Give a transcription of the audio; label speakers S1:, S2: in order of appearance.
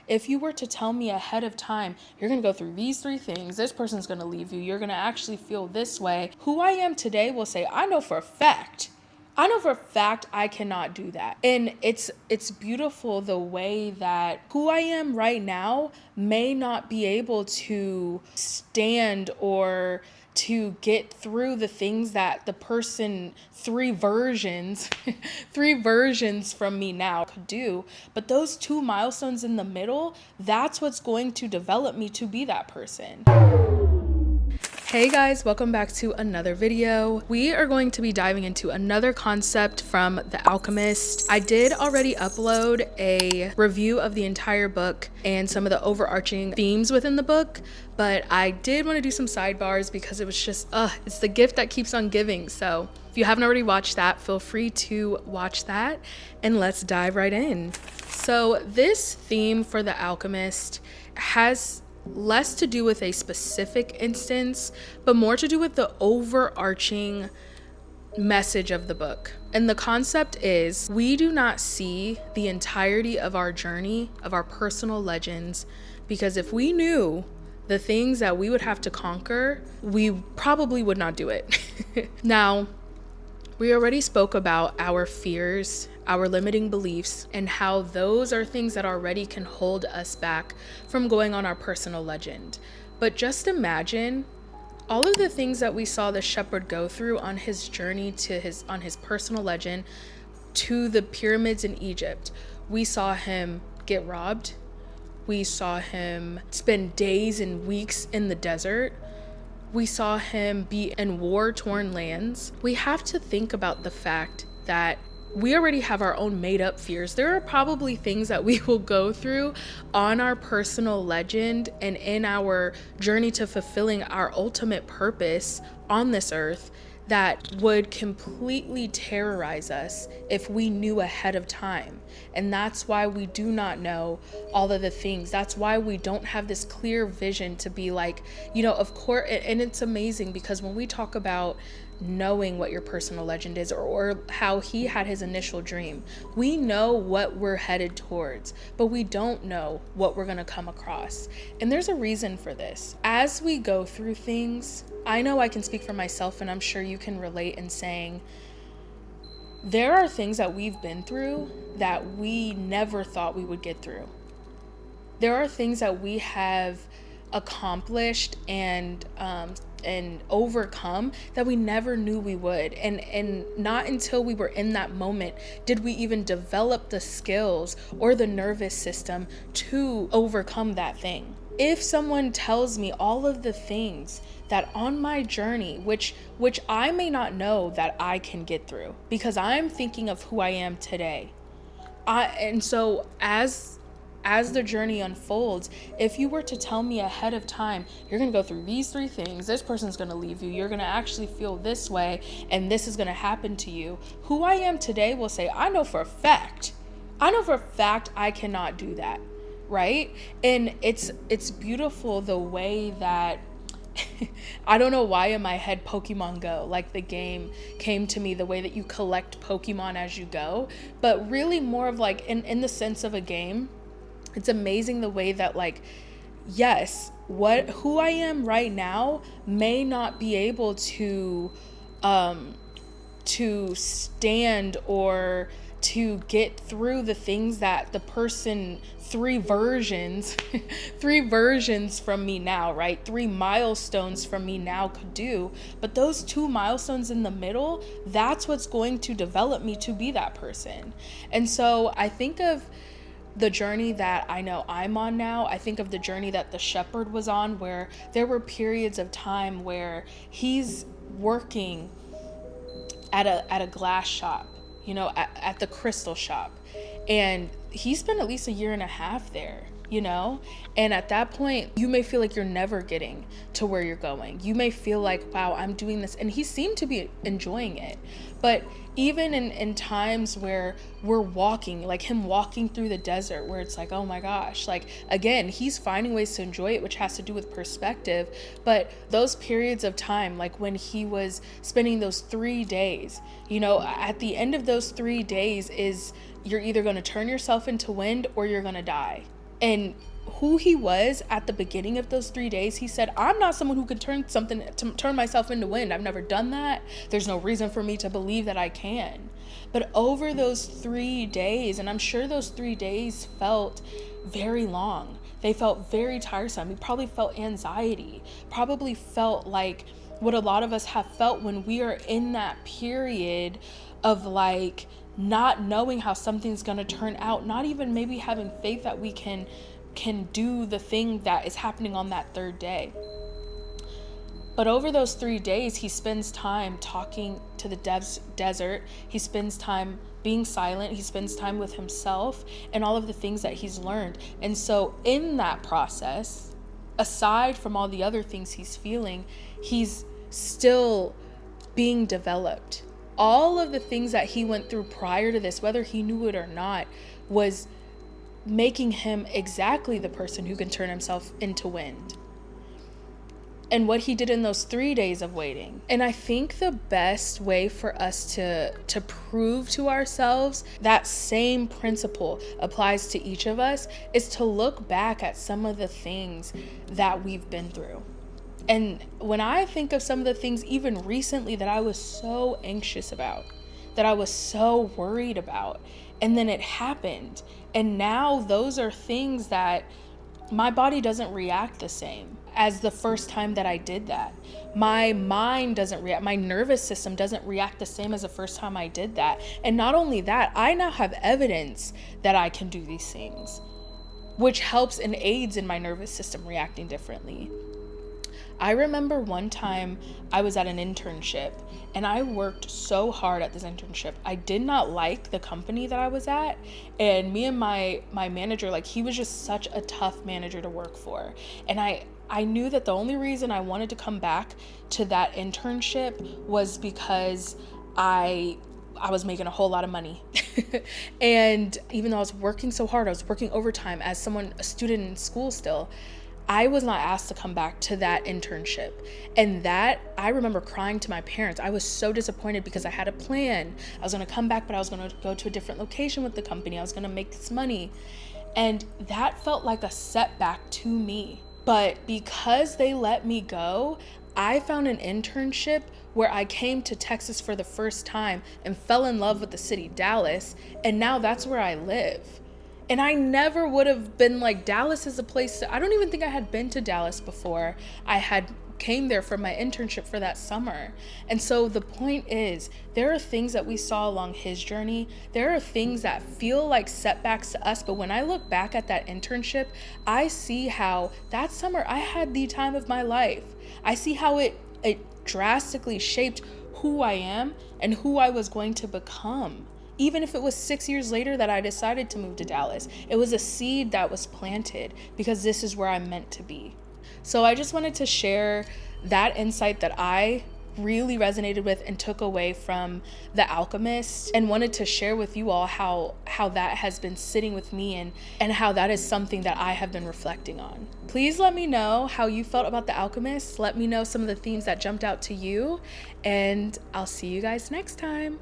S1: if you were to tell me ahead of time, you're going to go through these 3 things, this person's going to leave you, you're going to actually feel this way, who I am today will say, I know for a fact I cannot do that. And it's beautiful the way that who I am right now may not be able to stand or to get through the things that the person 3 versions from me now could do. But those 2 milestones in the middle, that's what's going to develop me to be that person. Hey guys, welcome back to another video. We are going to be diving into another concept from The Alchemist. I did already upload a review of the entire book and some of the overarching themes within the book, but I did want to do some sidebars because it was just, it's the gift that keeps on giving. So if you haven't already watched that, feel free to watch that and let's dive right in. So this theme for The Alchemist has less to do with a specific instance, but more to do with the overarching message of the book. And the concept is, we do not see the entirety of our journey, of our personal legends, because if we knew the things that we would have to conquer, we probably would not do it. Now, we already spoke about our fears, our limiting beliefs, and how those are things that already can hold us back from going on our personal legend. But just imagine all of the things that we saw the shepherd go through on his journey to on his personal legend to the pyramids in Egypt. We saw him get robbed. We saw him spend days and weeks in the desert. We saw him be in war-torn lands. We have to think about the fact that we already have our own made-up fears. There are probably things that we will go through on our personal legend and in our journey to fulfilling our ultimate purpose on this earth that would completely terrorize us if we knew ahead of time. And that's why we do not know all of the things. That's why we don't have this clear vision to be like, of course. And it's amazing because when we talk about knowing what your personal legend is, or how he had his initial dream, we know what we're headed towards, but we don't know what we're going to come across. And there's a reason for this. As we go through things, I know I can speak for myself, and I'm sure you can relate in saying there are things that we've been through that we never thought we would get through. There are things that we have accomplished and overcome that we never knew we would, and not until we were in that moment did we even develop the skills or the nervous system to overcome that thing. If someone tells me all of the things that on my journey, which I may not know that I can get through because I'm thinking of who I am today, and so as the journey unfolds, if you were to tell me ahead of time, you're going to go through these 3 things, this person's going to leave you, you're going to actually feel this way, and this is going to happen to you, who I am today will say, I know for a fact I cannot do that, right? And it's beautiful the way that I don't know why in my head Pokemon Go, like the game, came to me, the way that you collect Pokemon as you go, but really more of like in the sense of a game. It's amazing the way that, like, yes, who I am right now may not be able to stand or to get through the things that the person 3 versions from me now, right? 3 milestones from me now could do. But those 2 milestones in the middle, that's what's going to develop me to be that person. And so I think of the journey that I know I'm on now. I think of the journey that the shepherd was on, where there were periods of time where he's working at a glass shop, at the crystal shop, and he spent at least 1.5 years there, and at that point you may feel like you're never getting to where you're going. You may feel like, wow, I'm doing this, and he seemed to be enjoying it. But even in times where we're walking, like him walking through the desert, where it's like, oh my gosh, like, again, he's finding ways to enjoy it, which has to do with perspective. But those periods of time, like when he was spending those 3 days, at the end of those 3 days is you're either going to turn yourself into wind or you're going to die. And who he was at the beginning of those 3 days, he said, I'm not someone who can turn myself into wind. I've never done that. There's no reason for me to believe that I can. But over those 3 days, and I'm sure those 3 days felt very long. They felt very tiresome. He probably felt anxiety, probably felt like what a lot of us have felt when we are in that period of like not knowing how something's going to turn out, not even maybe having faith that we can do the thing that is happening on that third day. But over those 3 days, he spends time talking to the desert. He spends time being silent. He spends time with himself and all of the things that he's learned. And so in that process, aside from all the other things he's feeling, he's still being developed. All of the things that he went through prior to this, whether he knew it or not, was making him exactly the person who can turn himself into wind. And what he did in those 3 days of waiting. And I think the best way for us to prove to ourselves that same principle applies to each of us is to look back at some of the things that we've been through. And when I think of some of the things even recently that I was so anxious about, that I was so worried about, and then it happened. And now those are things that my body doesn't react the same as the first time that I did that. My mind doesn't react, my nervous system doesn't react the same as the first time I did that. And not only that, I now have evidence that I can do these things, which helps and aids in my nervous system reacting differently. I remember one time I was at an internship and I worked so hard at this internship. I did not like the company that I was at, and me and my manager, like, he was just such a tough manager to work for. And I knew that the only reason I wanted to come back to that internship was because I was making a whole lot of money. And even though I was working so hard, I was working overtime as a student in school still, I was not asked to come back to that internship. And that, I remember crying to my parents. I was so disappointed because I had a plan. I was going to come back, but I was going to go to a different location with the company. I was going to make this money. And that felt like a setback to me. But because they let me go, I found an internship where I came to Texas for the first time and fell in love with the city, Dallas. And now that's where I live. And I never would have been like, Dallas is a place I don't even think I had been to Dallas before I had came there for my internship for that summer. And so the point is, there are things that we saw along his journey. There are things that feel like setbacks to us. But when I look back at that internship, I see how that summer I had the time of my life. I see how it drastically shaped who I am and who I was going to become. Even if it was 6 years later that I decided to move to Dallas, it was a seed that was planted because this is where I'm meant to be. So I just wanted to share that insight that I really resonated with and took away from The Alchemist, and wanted to share with you all how that has been sitting with me and how that is something that I have been reflecting on. Please let me know how you felt about The Alchemist. Let me know some of the themes that jumped out to you, and I'll see you guys next time.